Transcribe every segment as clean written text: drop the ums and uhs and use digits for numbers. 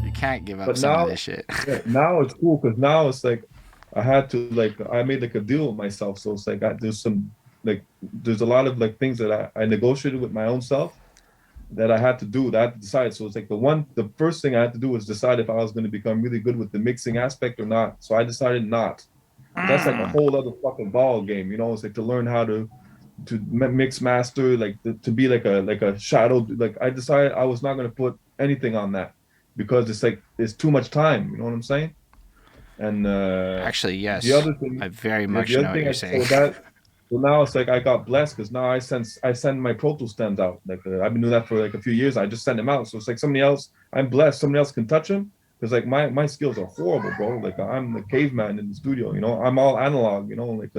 You can't give up But some of now, this shit. yeah, now it's cool because now it's like I had to like I made like a deal with myself. So it's like there's some like there's a lot of like things that I negotiated with my own self that I had to do, that I had to decide. So it's like the first thing I had to do was decide if I was going to become really good with the mixing aspect or not. So I decided not. But that's like a Mm. whole other fucking ball game, you know. It's like to learn how to mix master, like to be like a shadow. Like I decided I was not going to put anything on that because it's like it's too much time. You know what I'm saying? And Actually, the yes. other I thing, very yeah, much the know other what thing, you're saying. so that so now it's like I got blessed because now I send my Pro Tool stems out. Like I've been doing that for like a few years. I just send them out. So it's like somebody else. I'm blessed. Somebody else can touch them because like my skills are horrible, bro. Like I'm the caveman in the studio. You know, I'm all analog. You know, like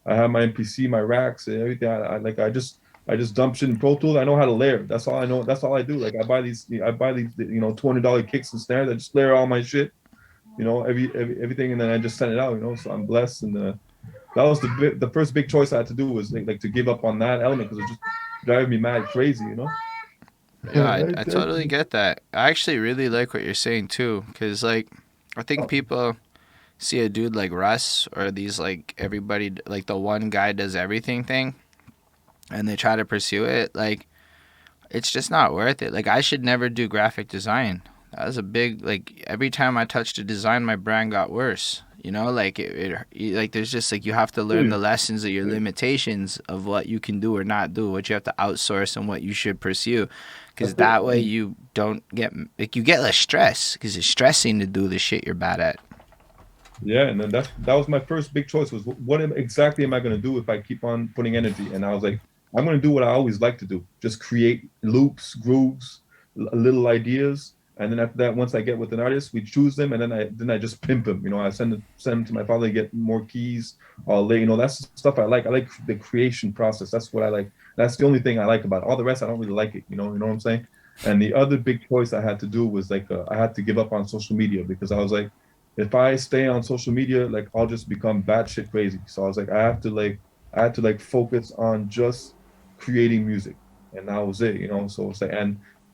I have my MPC, my racks, and everything. I just dump shit in Pro Tools. I know how to layer. That's all I know. That's all I do. Like I buy these you know $200 kicks and snares. I just layer all my shit. You know, everything, and then I just send it out. You know, so I'm blessed, and that was the first big choice I had to do was like to give up on that element because it just driving me mad crazy. You know. Yeah, I totally get that. I actually really like what you're saying too, because like I think people see a dude like Russ or these like everybody like the one guy does everything thing, and they try to pursue it. Like it's just not worth it. Like I should never do graphic design. That was a big like every time I touched a design, my brand got worse. You know, like like there's just like you have to learn the lessons of your limitations of what you can do or not do, what you have to outsource and what you should pursue, because That's it. that way you don't get like you get less stress because it's stressing to do the shit you're bad at. Yeah, and then that was my first big choice was exactly am I going to do if I keep on putting energy? And I was like, I'm going to do what I always like to do, just create loops, grooves, little ideas, and then after that, once I get with an artist, we choose them, and then I just pimp them. You know, I send them to my father to get more keys. I'll lay, you know, that's the stuff I like. I like the creation process. That's what I like. That's the only thing I like about it. All the rest, I don't really like it. You know what I'm saying? And the other big choice I had to do was like I had to give up on social media because I was like if I stay on social media, like I'll just become batshit crazy. So I was like, I had to like focus on just creating music, and that was it, you know. So it's like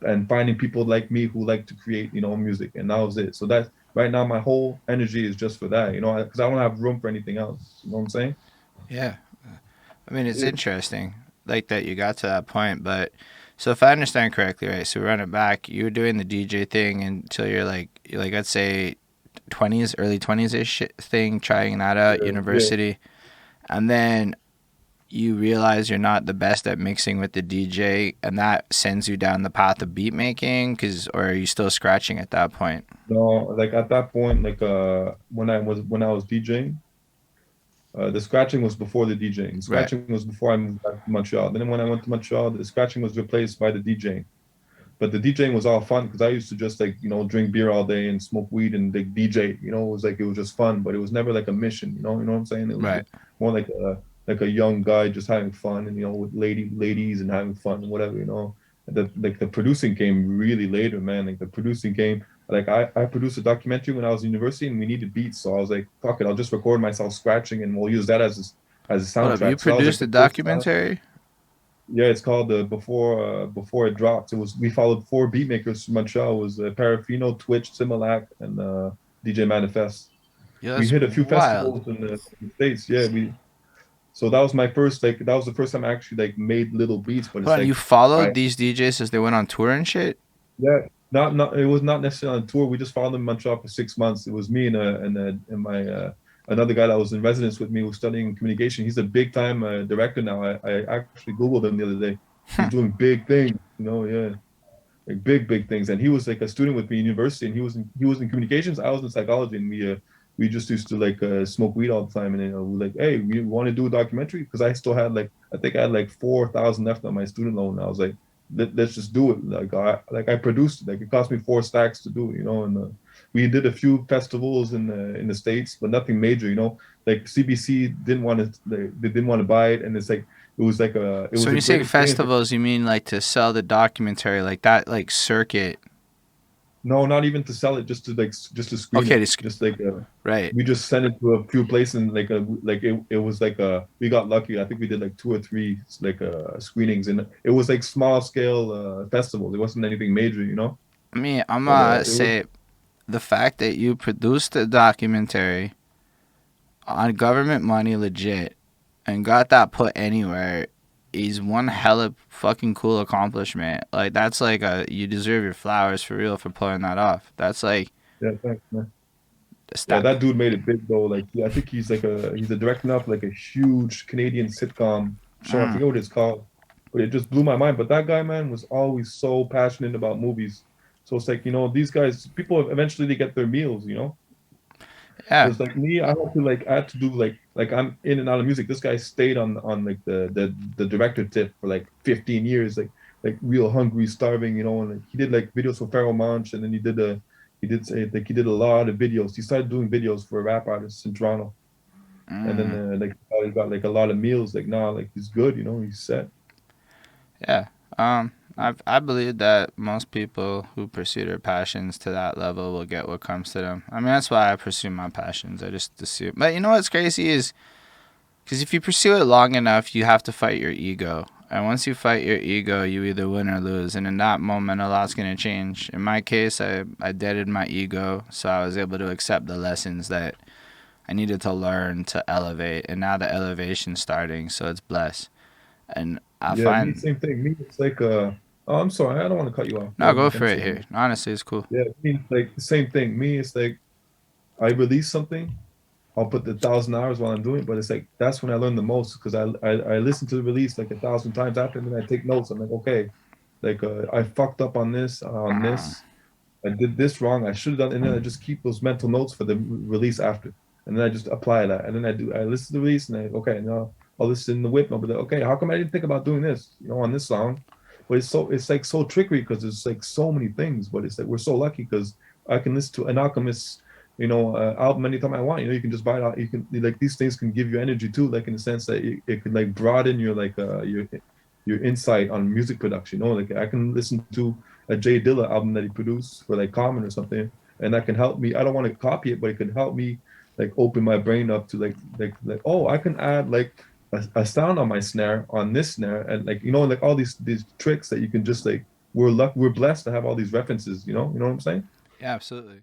and finding people like me who like to create, you know, music, and that was it. So that right now my whole energy is just for that, you know, because I don't have room for anything else. You know what I'm saying? Yeah, I mean it's Yeah, interesting like that you got to that point, but so if I understand correctly, right? So we run it back. You were doing the DJ thing until you're like let's say 20s, early 20s ish thing, trying that out, yeah. university, and then you realize you're not the best at mixing with the DJ, and that sends you down the path of beat making, cause or are you still scratching at that point? No, like at that point, like when I was DJing, the scratching was before the DJing. The Right. scratching was before I moved back to Montreal. Then when I went to Montreal, the scratching was replaced by the DJing. But the DJing was all fun because I used to just like you know drink beer all day and smoke weed and like DJ. You know, it was like it was just fun, but it was never like a mission. You know what I'm saying? It was Right. just more like a young guy just having fun and you know with ladies and having fun and whatever. You know, the producing came really later, man. Like the producing came. Like I produced a documentary when I was in university and we needed beats, so I was like, fuck it, I'll just record myself scratching and we'll use that as a Hold up, you soundtrack. So that was like produced a the first documentary? yeah, it's called before it dropped. It was we followed four beatmakers from Montreal. It was Parafino, Twitch, Similac, and DJ Manifest. Yeah, We that's hit a few wild. festivals in the States. Yeah, we so that was my first like that was the first time I actually like made little beats. But it's Hold on, you like I followed these DJs as they went on tour and shit? yeah not it was not necessarily on tour. We just followed them in Montreal for 6 months. It was me and my another guy that was in residence with me who was studying communication. He's a big time director now. I actually googled him the other day. He's doing big things. You know, yeah. Like big things. And he was like a student with me in university, and he was in communications. I was in psychology, and we just used to like smoke weed all the time. And then we like, hey, we want to do a documentary because I still had like I think I had like 4,000 left on my student loan. And I was like, let's just do it. Like I produced it. Like it cost me 4 stacks to do it, you know. And we did a few festivals in the States, but nothing major, you know. Like CBC didn't want to they didn't want to buy it, and it's like it So was when a you great say experience. festivals, you mean like to sell the documentary, like that, like circuit? No, not even to sell it, just to like just to screen Okay, it, just like right. we just sent it to a few places and like it was like we got lucky. I think we did like 2 or 3 like screenings, and it was like small scale festivals. It wasn't anything major, you know. I mean, I'm But gonna it was say the fact that you produced a documentary on government money, legit, and got that put anywhere is one hella fucking cool accomplishment. Like that's like you deserve your flowers for real for pulling that off. That's like yeah, thanks, man. a Yeah, stat. that dude made it big though. Like I think he's a director now for like a huge Canadian sitcom show. I Mm, forget what it's called, but it just blew my mind. But that guy, man, was always so passionate about movies. So it's like, these guys, people eventually they get their meals, yeah. Because like me, I had to do like I'm in and out of music. This guy stayed on like the director tip for like 15 years, like real hungry, starving, and like he did like videos for Pharoah Monch, and then he did a lot of videos. He started doing videos for rap artists in Toronto, and then Mm, like he got like a lot of meals. Like now, like he's good, he's set. yeah. I believe that most people who pursue their passions to that level will get what comes to them. I mean, that's why I pursue my passions. I just assume. But you know what's crazy is because if you pursue it long enough, you have to fight your ego. And once you fight your ego, you either win or lose. And in that moment, a lot's going to change. In my case, I deaded my ego, so I was able to accept the lessons that I needed to learn to elevate. And now the elevation's starting, so it's blessed. And I Yeah, me find, same thing. Me, it's like oh, I'm sorry, I don't want to cut you off. Go no, ahead, go you for can it say here. something. Honestly, it's cool. Yeah, me, it's like the same thing. Me, it's like I release something. I'll put the 1,000 hours while I'm doing it, but it's like that's when I learn the most because I listen to the release like 1,000 times after, and then I take notes. I'm like, okay, like I fucked up on this, Uh, I did this wrong. I should have done, and then I just keep those mental notes for the release after, and then I just apply that, and then I listen to the release, and I okay, now I'll listen in the whip, and I'll be like, okay, how come I didn't think about doing this, on this song? But it's like so trickery because there's like so many things, but it's like we're so lucky because I can listen to an Alchemist, album anytime I want. You can just buy it out. You can like these things can give you energy too, like in the sense that it could like broaden your like your insight on music production. Like I can listen to a Jay Dilla album that he produced for like Common or something, and that can help me. I don't want to copy it, but it can help me like open my brain up to like oh, I can add like a sound on my snare on this snare, and like like all these tricks that you can just like we're blessed to have all these references. You know what I'm saying? yeah, absolutely.